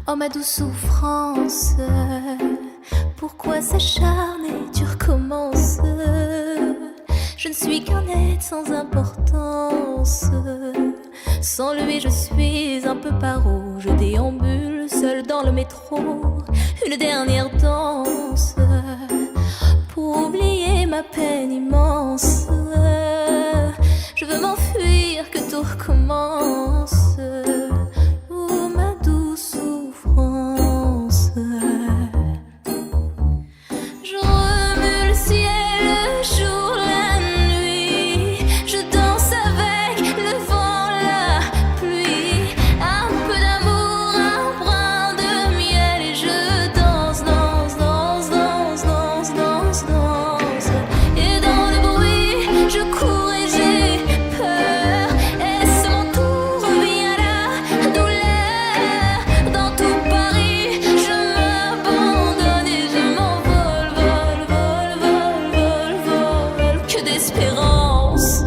Oh ma douce souffrance, pourquoi s'acharner, tu recommences. Je ne suis qu'un être sans importance. Sans lui je suis un peu paro. Je déambule seul dans le métro. Une dernière danse pour oublier ma peine immense. Je veux m'enfuir, que tout recommence. Oh ma douce souffrance. Je remue le ciel, le jour, la nuit. Je danse avec le vent, la pluie. Un peu d'amour, un brin de miel. Et je danse, danse, danse, danse, danse, danse, danse. Et dans le bruit, je cours et j'ai peur. Est-ce mon tour, revient la douleur. Dans tout Paris, je m'abandonne et je m'envole, vol, vol, vol, vol, vol. Que d'espérance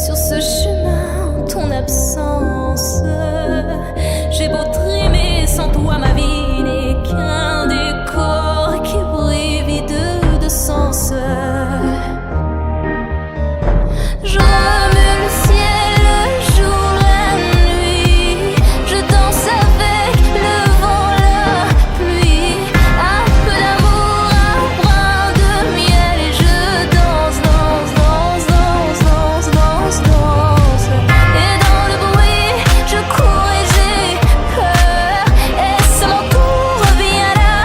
sur ce chemin, en ton absence. J'ai beau trimer, sans toi ma vie n'est qu'un décor qui brille vide de sens. Je remue le ciel, le jour, la nuit. Je danse avec le vent, la pluie. Un peu d'amour, un brin de miel. Et je danse, danse, danse, danse, danse, danse, danse. Et dans le bruit, je cours et j'ai peur. Est-ce mon tour, revient la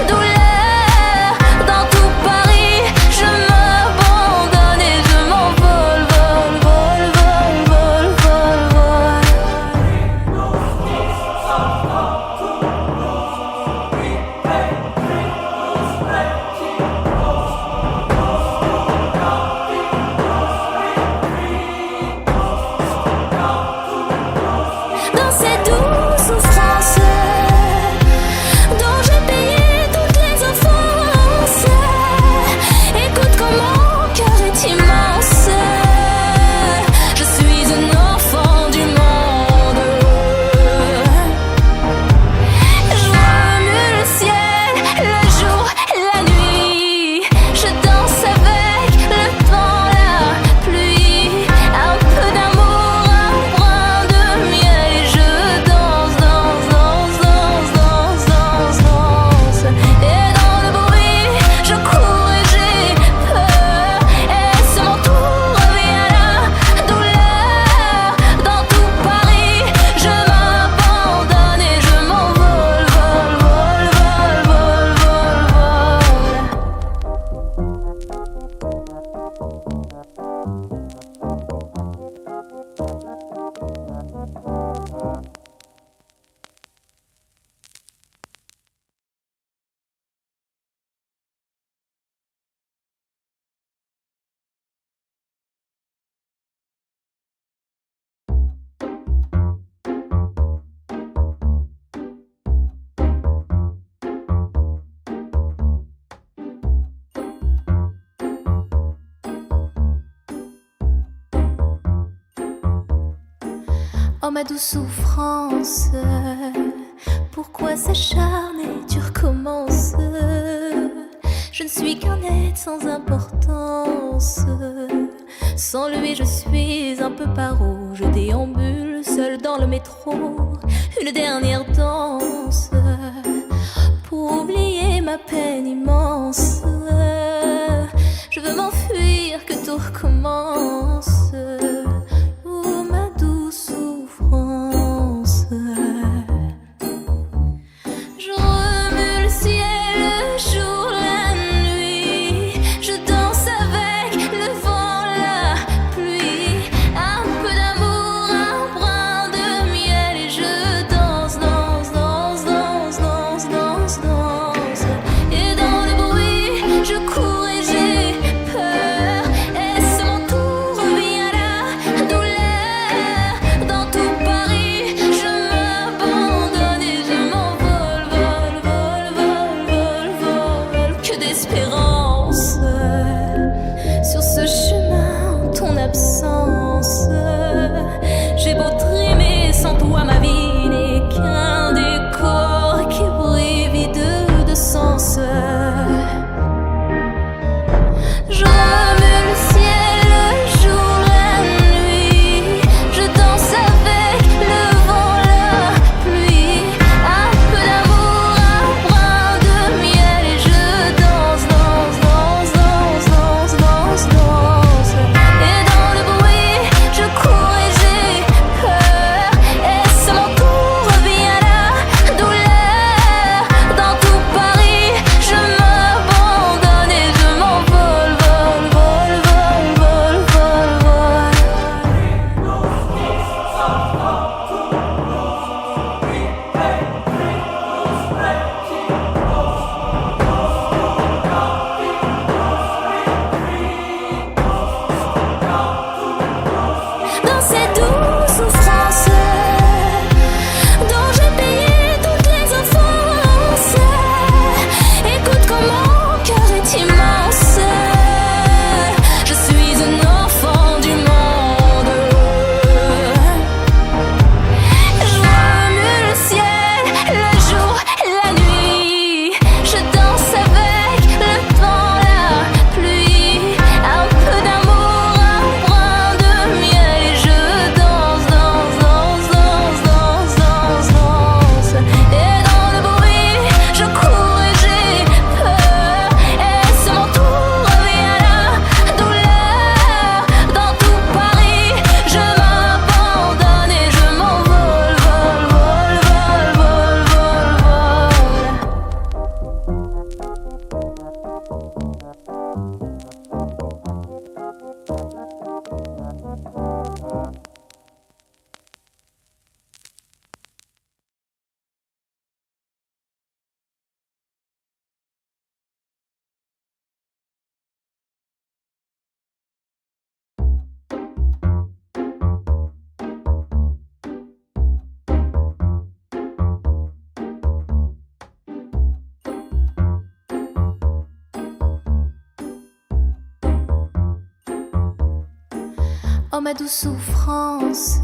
douleur. Dans tout Paris, je m'abandonne et je m'envole, vol, vol, vol, vol, vol, vol. Dans cette douce souffrance dont j'ai payé toutes les offenses, écoute comme mon cœur est immense. Je suis un enfant du monde. Je remue le ciel, le jour, la nuit. Je danse avec le vent, la pluie. Un peu d'amour, un brin de miel. Et je danse, danse, danse, danse, danse, danse, danse. Et dans le bruit, je cours et j'ai peur. Est-ce mon tour, revient la douleur. Dans tout Paris, je m'abandonne et je m'envole, vol, vol, vol, vol, vol, vol. Oh ma douce souffrance, pourquoi s'acharner, tu recommences. Je ne suis qu'un être sans importance. Sans lui je suis un peu paro. Je déambule seul dans le métro. Une dernière danse pour oublier ma peine immense. Je veux m'enfuir, que tout recommence. Oh ma douce souffrance. Je remue le ciel, le jour, la nuit. Je danse avec le vent, la pluie. Un peu d'amour, un brin de miel. Et je danse, danse, danse, danse, danse, danse, danse. Et dans le bruit, je cours et j'ai peur. Est-ce mon tour, revient Oh ma douce souffrance,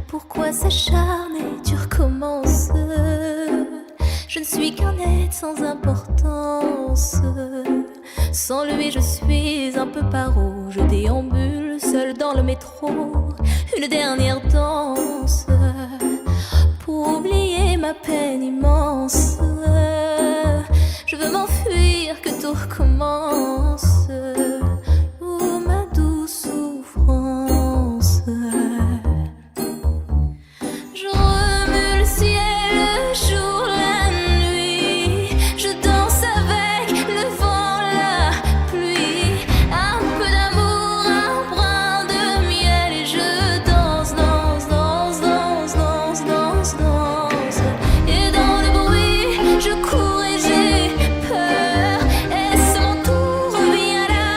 pourquoi s'acharner, tu recommences. Je ne suis qu'un être sans importance. Sans lui je suis un peu paro. Je déambule seul dans le métro. Une dernière danse pour oublier ma peine immense. Je veux m'enfuir, que tout recommence. Oh ma douce souffrance. Je remue le ciel, le jour, la nuit. Je danse avec le vent, la pluie. Un peu d'amour, un brin de miel. Et je danse, danse, danse, danse, danse, danse, danse. Et dans le bruit, je cours et j'ai peur. Est-ce mon tour, revient la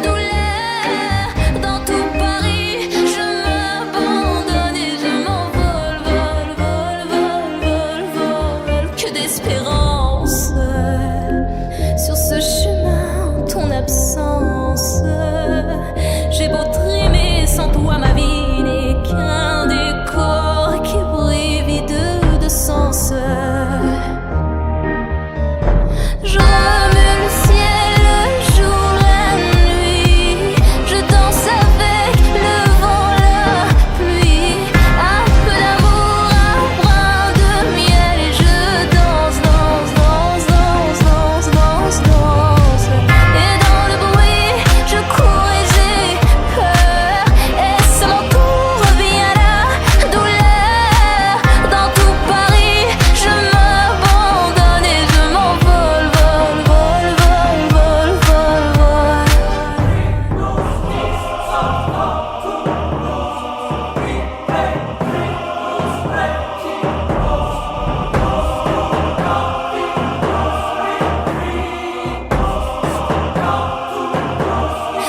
douleur. Dans tout Paris, je m'abandonne et je m'envole, vol, vol, vol, vol, vol. Que d'espérance sur ce chemin, en ton absence. J'ai beau trimer, sans toi ma vie n'est qu'un décor qui brille vide de sens. Je remue le ciel, le jour, la nuit. Je danse avec le vent, la pluie. Un peu d'amour, un brin de miel. Et je danse, danse, danse, danse, danse, danse, danse. Et dans le bruit, je cours et j'ai peur. Est-ce mon tour, revient la douleur. Dans tout Paris, je m'abandonne et je m'envole, vol, vol, vol, vol, vol, vol.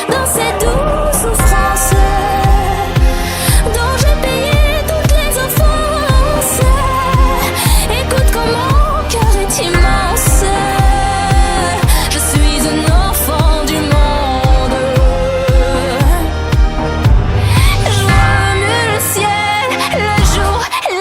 Dans ces douces souffrances dont j'ai payé toutes les offenses, écoute comme mon cœur est immense. Je suis un enfant du monde. Je remue le ciel, le jour,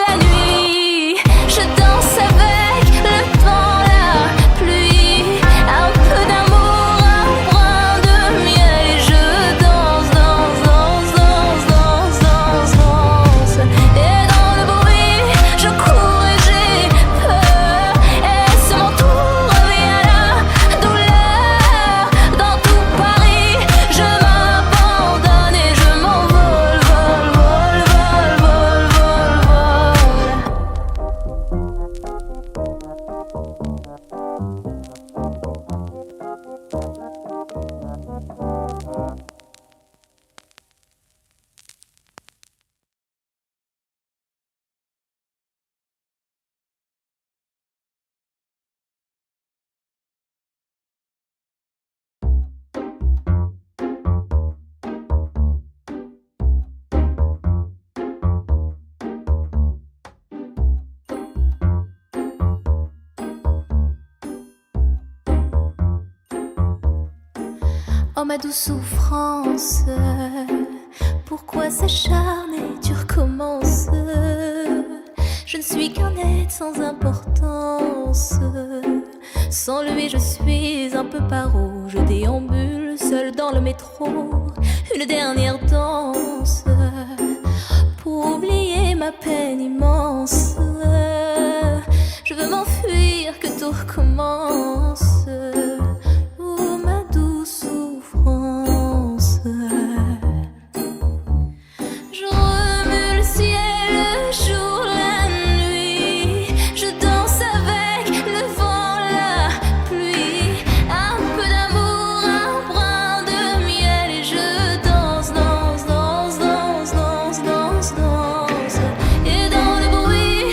la nuit. Je danse avec le vent, la pluie. Un peu d'amour, un brin de miel. Et je danse, danse, danse, danse, danse, danse, danse. Et dans le bruit, je cours et j'ai peur. Est-ce mon tour, revient la douleur. Dans tout Paris, je m'abandonne et je m'envole, vol, vol, vol, vol, vol, vol. Oh ma douce souffrance, pourquoi s'acharner, tu recommences. Je ne suis qu'un être sans importance. Sans lui je suis un peu paro. Je déambule seul dans le métro. Une dernière danse pour oublier ma peine immense. Je veux m'enfuir, que tout recommence. Oh ma douce souffrance. Je remue le ciel, le jour, la nuit. Je danse avec le vent, la pluie. Un peu d'amour, un brin de miel. Et je danse, danse, danse, danse, danse, danse, danse. Et dans le bruit,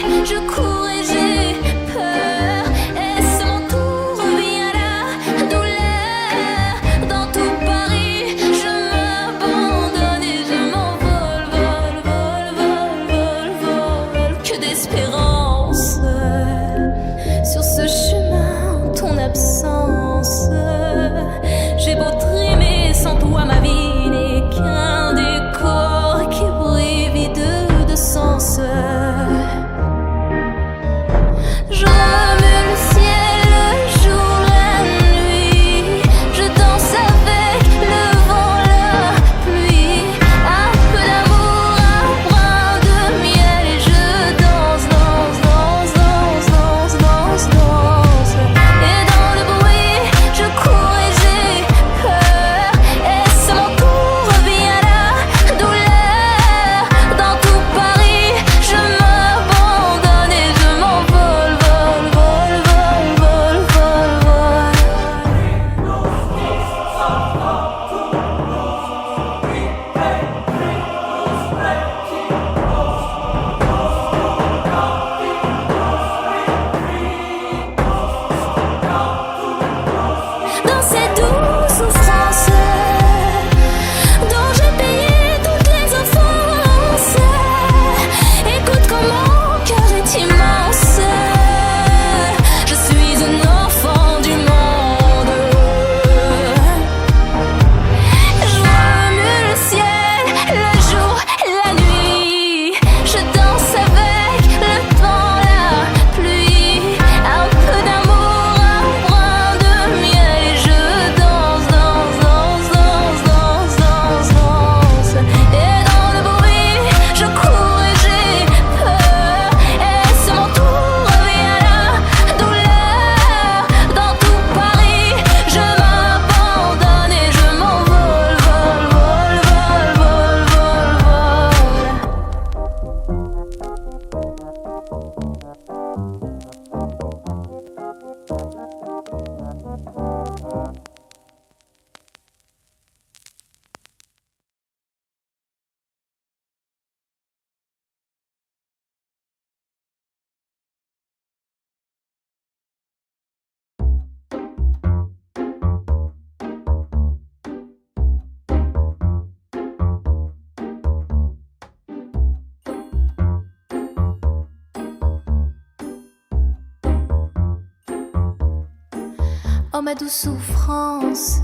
Oh ma douce souffrance,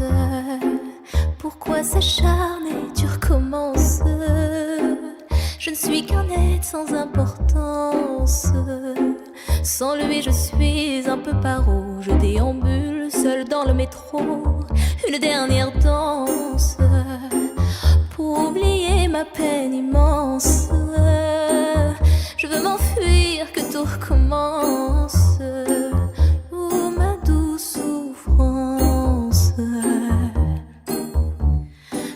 pourquoi s'acharner, tu recommences. Je ne suis qu'un être sans importance. Sans lui je suis un peu paro. Je déambule seul dans le métro. Une dernière danse pour oublier ma peine immense. Je veux m'enfuir, que tout recommence. Oh ma douce souffrance.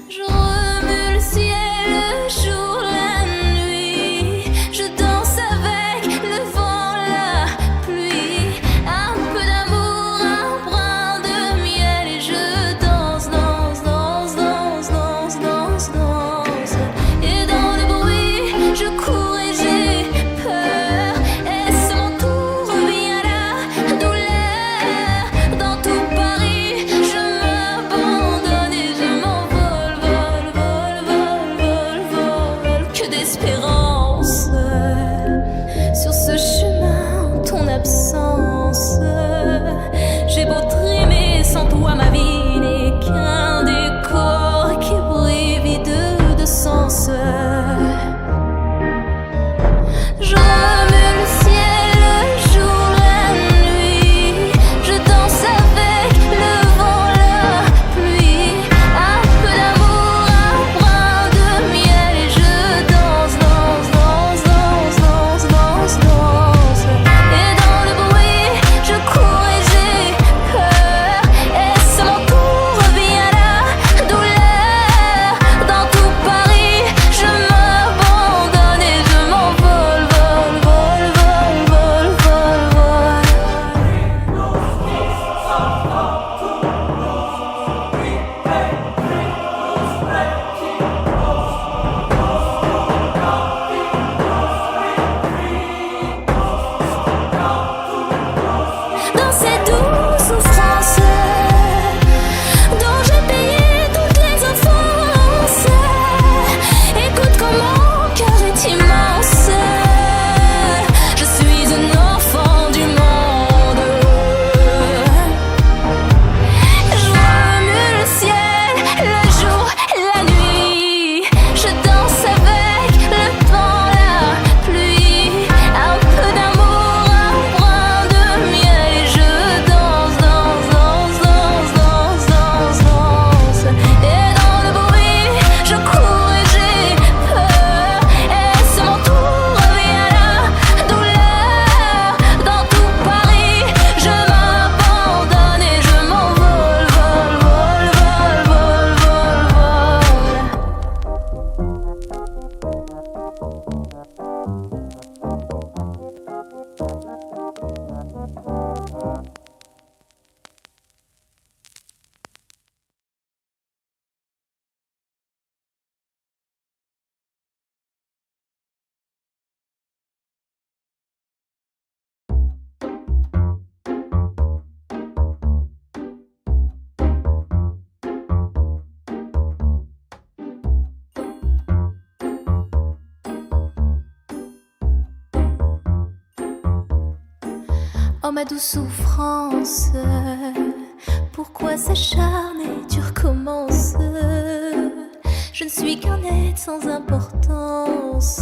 Je remue le ciel, le jour, la nuit. Je danse avec le vent, la pluie. Un peu d'amour, un brin de miel. Et je danse, danse, danse, danse, danse, danse, danse. Et dans le bruit, je cours et j'ai peur. Est-ce mon tour, revient la douleur. Dans tout Paris, je m'abandonne et je m'envole, vol, vol, vol, vol, vol. Que d'espérance sur ce chemin, en ton absence. J'ai beau trimer, sans toi ma vie n'est qu'un décor qui brille vide de sens. Je remue le ciel, le jour, la nuit. Je danse avec le vent, la pluie. Un peu d'amour, un brin de miel. Et je danse, danse, danse, danse, danse, danse, danse. Et dans le bruit, je cours et j'ai peur. Est-ce mon tour, revient la douleur. Dans tout Paris, je m'abandonne et je m'envole, vol, vol, vol, vol, vol, vol. Dans cette douce souffrance dont j'ai payé toutes les offenses, écoute comme mon cœur est immense. Je suis un enfant du monde. Je remue le ciel, le jour, la nuit. Je danse avec le vent, la pluie. Un peu d'amour, un brin de miel. Et je danse, danse, danse, danse, danse, danse, danse. Et dans le bruit, je cours et j'ai peur. Est-ce mon tour, revient la douleur. Dans tout Paris, je m'abandonne et je m'envole, vol, vol, vol, vol, vol, vol. Oh ma douce souffrance, pourquoi s'acharner, tu recommences. Je ne suis qu'un être sans importance.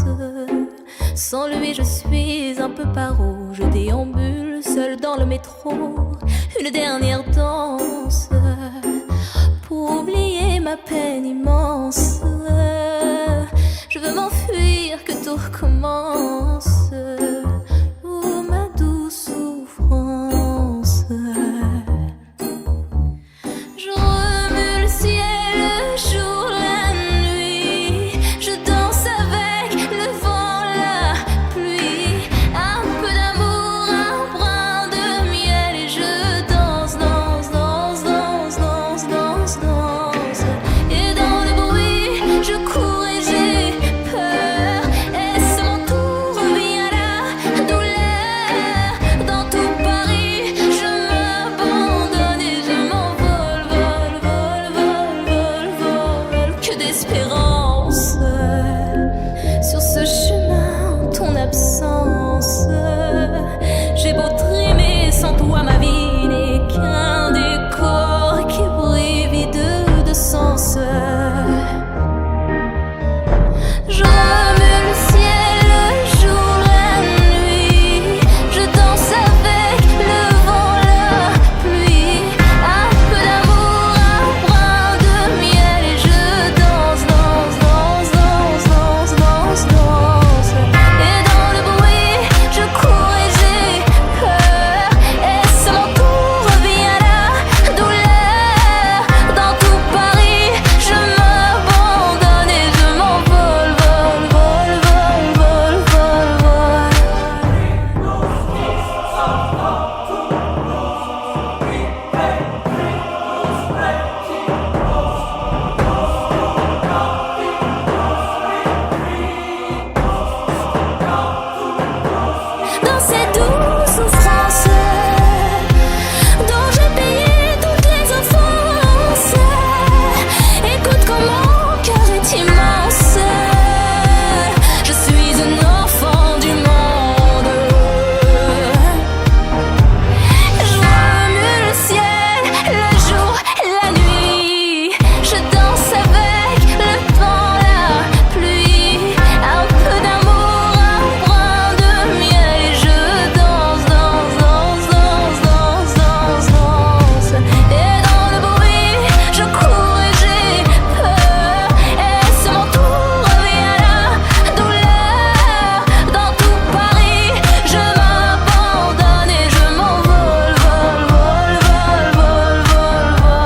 Sans lui je suis un peu paro. Je déambule seul dans le métro. Une dernière danse pour oublier ma peine immense. Je veux m'enfuir, que tout recommence. Oh ma douce souffrance. Je remue le ciel, le jour, la nuit. Je danse avec le vent, la pluie. Un peu d'amour, un brin de miel. Et je danse, danse, danse, danse, danse, danse, danse. Et dans le bruit, je cours et j'ai peur. Est-ce mon tour, revient dans ces douces souffrances dont j'ai payé toutes les offenses. Écoute comme mon cœur est immense. Je suis un enfant du monde. Je remue le ciel, le jour, la nuit. Je danse avec le vent, la pluie. Un peu d'amour, un brin de miel. Et je danse, danse, danse, danse, danse, danse, danse. Et dans le bruit, je cours et j'ai peur. Et c'est mon tour, revient la douleur. Dans tout Paris, je m'abandonne et je m'envole, vol, vol, vol, vol, vol, vol.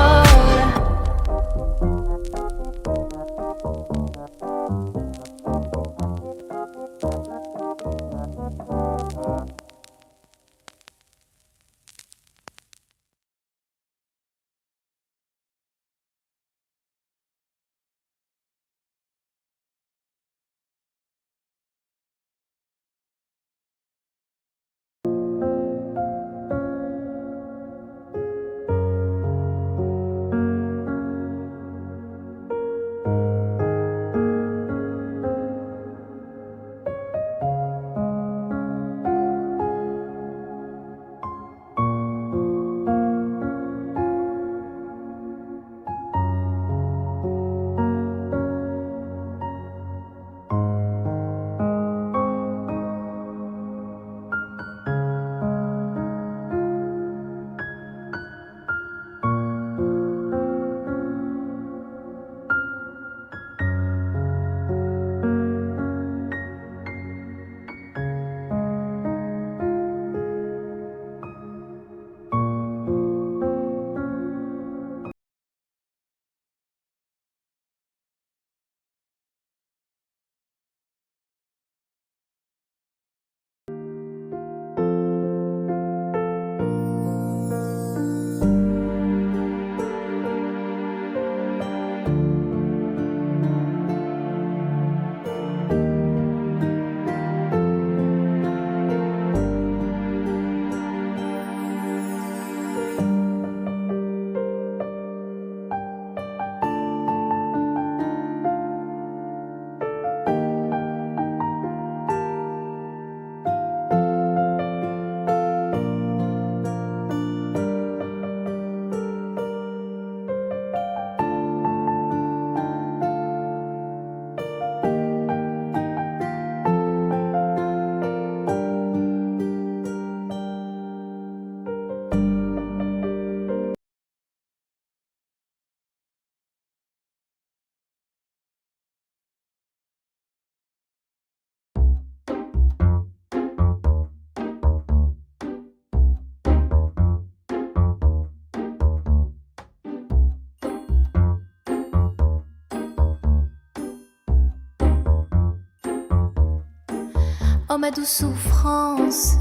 Oh ma douce souffrance,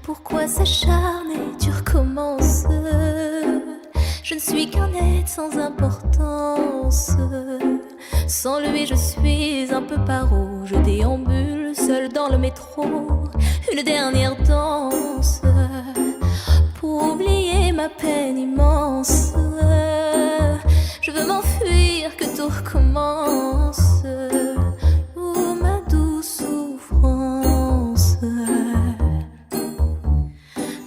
pourquoi s'acharner, tu recommences. Je ne suis qu'un être sans importance. Sans lui je suis un peu paro. Je déambule seul dans le métro. Une dernière danse pour oublier ma peine immense. Je veux m'enfuir, que tout recommence. Oh ma douce souffrance.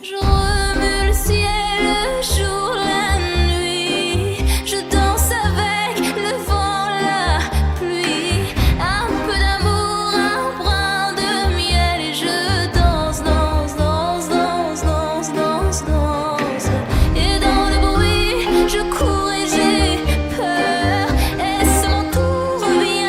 Je remue le ciel, le jour, la nuit. Je danse avec le vent, la pluie. Un peu d'amour, un brin de miel. Et je danse, danse, danse, danse, danse, danse, danse. Et dans le bruit, je cours et j'ai peur. Et c'est mon tour, revient